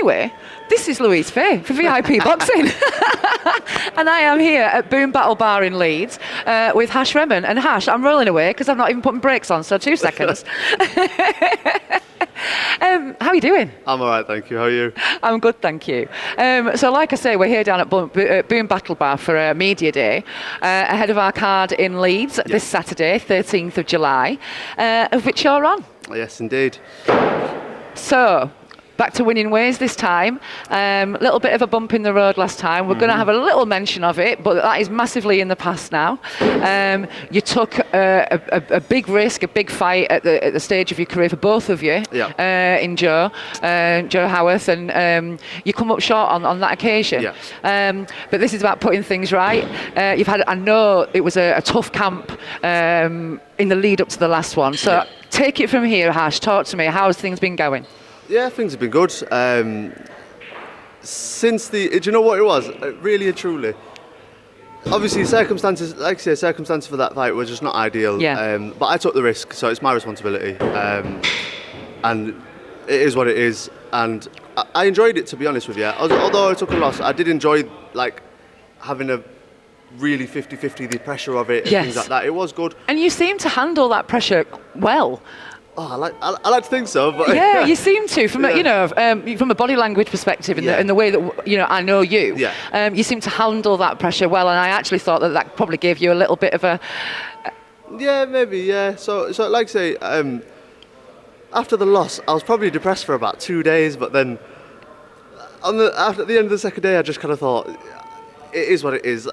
Anyway, this is Louise Fay for VIP Boxing. And I am here at Boom Battle Bar in Leeds with Hash Rehman. And Hash, I'm rolling away because I've not even put my brakes on, so 2 seconds. How are you doing? I'm all right, thank you. How are you? I'm good, thank you. So like I say, we're here down at Boom Battle Bar for Media Day, ahead of our card in Leeds this Saturday, 13th of July, of which you're on. Yes, indeed. So, back to winning ways this time. Little bit of a bump in the road last time. We're going to have a little mention of it, but that is massively in the past now. You took a big risk, a big fight at the stage of your career for both of you, in Joe Howarth, and you come up short on that occasion. Yeah. But this is about putting things right. You've had, I know it was a tough camp in the lead up to the last one. So take it from here, Hash. Talk to me. How's things been going? Yeah, things have been good. Since do you know what it was? Really and truly. Obviously, circumstances, like I say, circumstances for that fight were just not ideal. Yeah. But I took the risk, so it's my responsibility. And it is what it is. And I enjoyed it, to be honest with you. Although I took a loss, I did enjoy having a really 50-50, the pressure of it and things like that. It was good. And you seem to handle that pressure well. Oh, I like to think so, but yeah, you seem to from from a body language perspective and the way that I know you. Yeah. You seem to handle that pressure well, and I actually thought that probably gave you a little bit of a. Yeah, maybe. Yeah. So like I say, after the loss, I was probably depressed for about 2 days, but then at the end of the second day, I just kind of thought, it is what it is.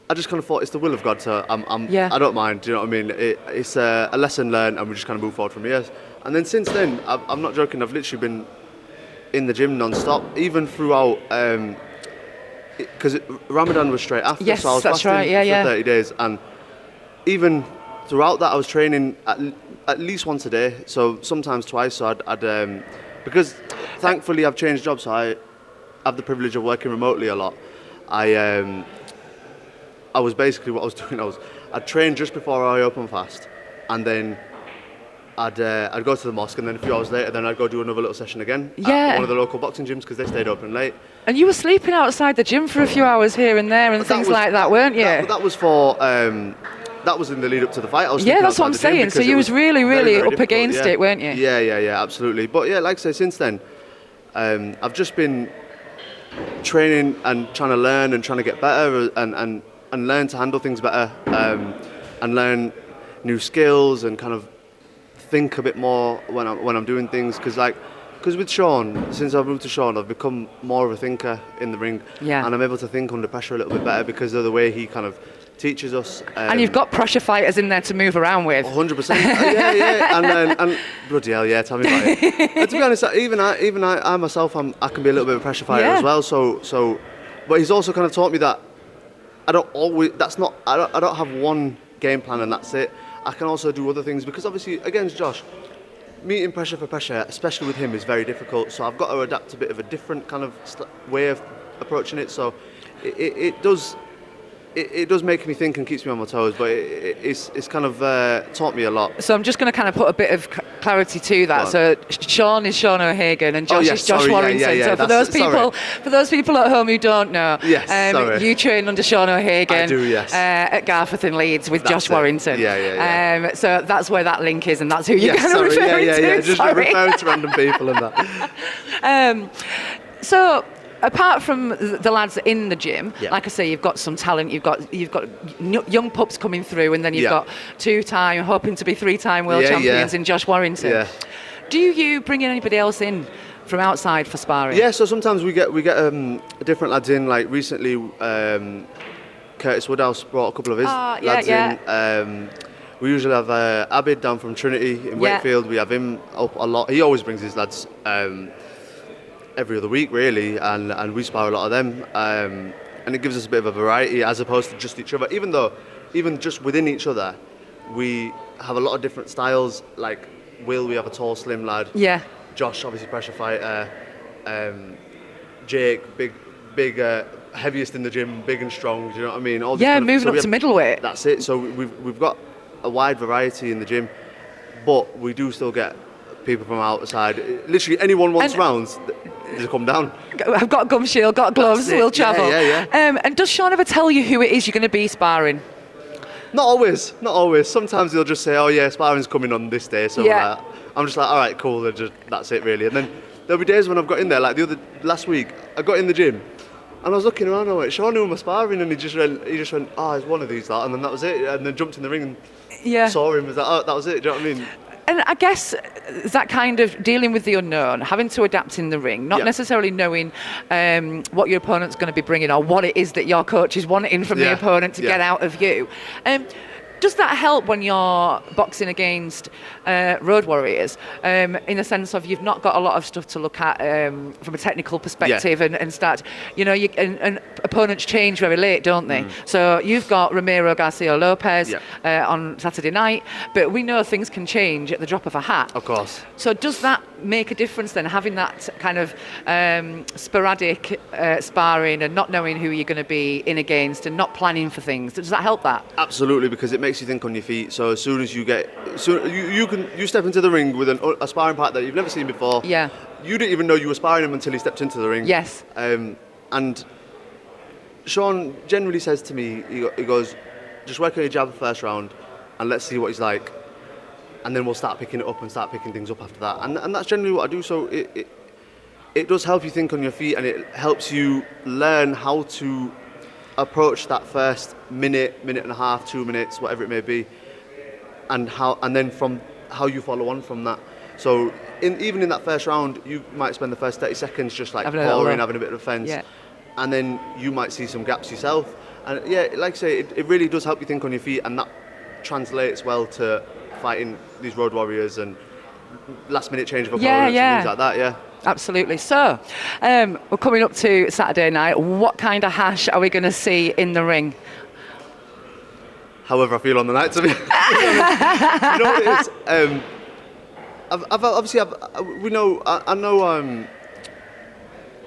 I just kind of thought it's the will of God, so I don't mind. Do you know what I mean? It's a lesson learned, and we just kind of move forward from here. And then since then, I'm not joking. I've literally been in the gym non-stop, even throughout. Because Ramadan was straight after, so I was fasting for 30 days, and even throughout that, I was training at least once a day, so sometimes twice. So I'd because thankfully I've changed jobs, so I have the privilege of working remotely a lot. I was basically what I was doing. I'd train just before I open fast, and then I'd go to the mosque, and then a few hours later, then I'd go do another little session again at one of the local boxing gyms because they stayed open late. And you were sleeping outside the gym for a few hours here and there, and things like that, weren't you? That was for. That was in the lead up to the fight. I was that's what I'm saying. So you was really, really very up against it, weren't you? Yeah, absolutely. But yeah, like I say, since then, I've just been training and trying to learn and trying to get better and learn to handle things better, and learn new skills and kind of think a bit more when I'm doing things. Because with Sean, since I've moved to Sean, I've become more of a thinker in the ring, and I'm able to think under pressure a little bit better because of the way he kind of teaches us. And you've got pressure fighters in there to move around with. 100%. Yeah. And bloody hell, yeah. Tell me about it. And to be honest, even I myself, I can be a little bit of a pressure fighter as well. So, but he's also kind of taught me that I don't have one game plan and that's it. I can also do other things because obviously against Josh, meeting pressure for pressure, especially with him, is very difficult. So I've got to adapt a bit of a different kind of way of approaching it. So it does make me think and keeps me on my toes, but it's kind of taught me a lot. So I'm just going to kind of put a bit of clarity to that. So Sean is Sean O'Hagan and Josh is Josh Warrington. Yeah, so for those people at home who don't know, you train under Sean O'Hagan. I do, yes. At Garforth in Leeds with Josh Warrington. Yeah. So that's where that link is, and that's who you're kind of referring to. Yeah. Just referring to random people and that. So. Apart from the lads in the gym, like I say, you've got some talent. You've got young pups coming through, and then you've got 2-time, hoping to be 3-time world champions in Josh Warrington. Yeah. Do you bring in anybody else in from outside for sparring? Yeah. So sometimes we get different lads in. Like recently, Curtis Woodhouse brought a couple of his lads in. We usually have Abid down from Trinity in Wakefield. We have him up a lot. He always brings his lads. Every other week really, and we spar a lot of them, and it gives us a bit of a variety as opposed to just each other, even just within each other we have a lot of different styles. Like we have a tall slim lad, Josh obviously pressure fighter, Jake big heaviest in the gym, big and strong, do you know what I mean? Moving up to middleweight. That's it. So we've got a wide variety in the gym, but we do still get people from outside. Literally anyone wants rounds, they come down. I've got gum shield, got gloves, we'll travel. Yeah. And does Sean ever tell you who it is you're going to be sparring? Not always. Sometimes he'll just say, oh yeah, sparring's coming on this day, so I'm just like, all right, cool, that's it really. And then there'll be days when I've got in there, like last week, I got in the gym, and I was looking around, and I went, Sean, who am I sparring? And he just went, oh, it's one of these, that, and then that was it, and then jumped in the ring and saw him, was like, oh, that was it, do you know what I mean? And I guess that kind of dealing with the unknown, having to adapt in the ring, not necessarily knowing what your opponent's going to be bringing or what it is that your coach is wanting from the opponent to get out of you. Does that help when you're boxing against road warriors, in the sense of you've not got a lot of stuff to look at from a technical perspective and start, and opponents change very late, don't they? So you've got Ramiro Garcia Lopez on Saturday night, but we know things can change at the drop of a hat. Of course. So does that make a difference then, having that kind of sporadic sparring and not knowing who you're going to be in against and not planning for things? Does that help that? Absolutely, because it makes you think on your feet. So as soon as you you step into the ring with a sparring partner that you've never seen before. Yeah. You didn't even know you were sparring him until he stepped into the ring. Yes. And Sean generally says to me, he goes, just work on your jab first round, and let's see what he's like, and then we'll start picking it up and start picking things up after that. And that's generally what I do. So it does help you think on your feet, and it helps you learn how to approach that first minute and a half, 2 minutes, whatever it may be, and then from how you follow on from that. So even in that first round, you might spend the first 30 seconds just like pouring, having a bit of offence, and then you might see some gaps yourself. And like I say, it really does help you think on your feet, and that translates well to fighting these road warriors and last minute change of opponents and things like that. Absolutely. So, we're coming up to Saturday night. What kind of Hash are we going to see in the ring? However I feel on the night, to be honest. You know what it is?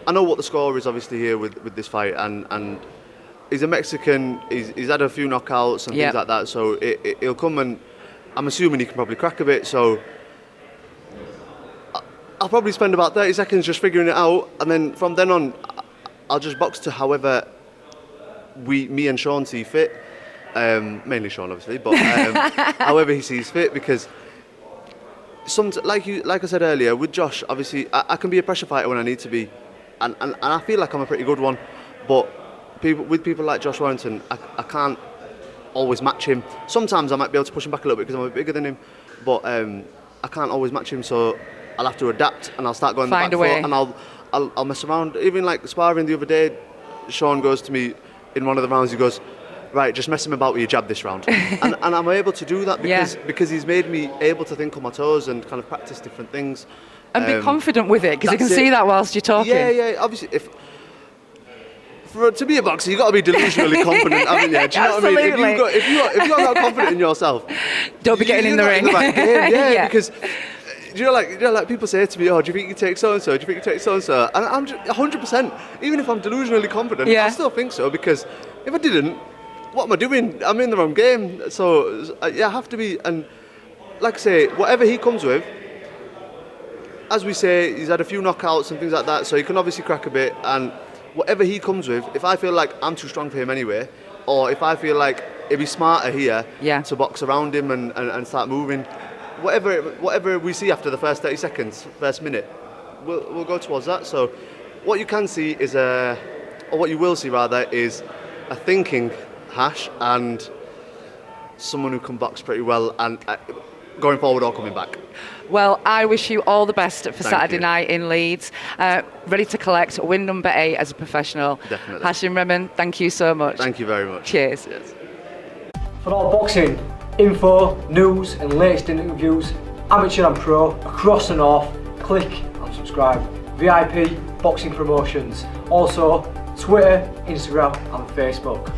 I know what the score is obviously here with this fight, and he's a Mexican. He's had a few knockouts and things like that. So he'll come, and I'm assuming he can probably crack a bit. So I'll probably spend about 30 seconds just figuring it out, and then from then on, I'll just box to however me and Sean see fit. Mainly Sean, obviously, but however he sees fit, because like I said earlier, with Josh, obviously, I can be a pressure fighter when I need to be, and I feel like I'm a pretty good one, but with people like Josh Warrington, I can't always match him. Sometimes I might be able to push him back a little bit because I'm a bit bigger than him, but I can't always match him, so I'll have to adapt, and I'll start going Find the a back way. foot, and I'll mess around. Even like sparring the other day, Sean goes to me in one of the rounds, he goes, right, just mess him about with your jab this round. and I'm able to do that because he's made me able to think on my toes and kind of practice different things. And be confident with it, because you can see that whilst you're talking. Yeah, obviously, to be a boxer, you've got to be delusionally confident, haven't you? Do you know what I mean? If you're not confident in yourself, don't be getting in the ring. Because do you know, like people say to me, oh, do you think you take so-and-so? Do you think you take so-and-so? And I'm just 100%, even if I'm delusionally confident, I still think so, because if I didn't, what am I doing? I'm in the wrong game. So, I have to be, and like I say, whatever he comes with, as we say, he's had a few knockouts and things like that, so he can obviously crack a bit, and whatever he comes with, if I feel like I'm too strong for him anyway, or if I feel like it'd be smarter here to box around him and start moving, whatever we see after the first 30 seconds, first minute, we'll go towards that. So what you can see is or what you will see rather, is a thinking Hash and someone who can box pretty well, and going forward or coming back. Well, I wish you all the best for Saturday night in Leeds. Ready to collect win number 8 as a professional. Definitely. Hashim Rehman, thank you so much. Thank you very much. Cheers. For all boxing info, news and latest interviews, amateur and pro, across the north, click and subscribe. VIP Boxing Promotions. Also, Twitter, Instagram and Facebook.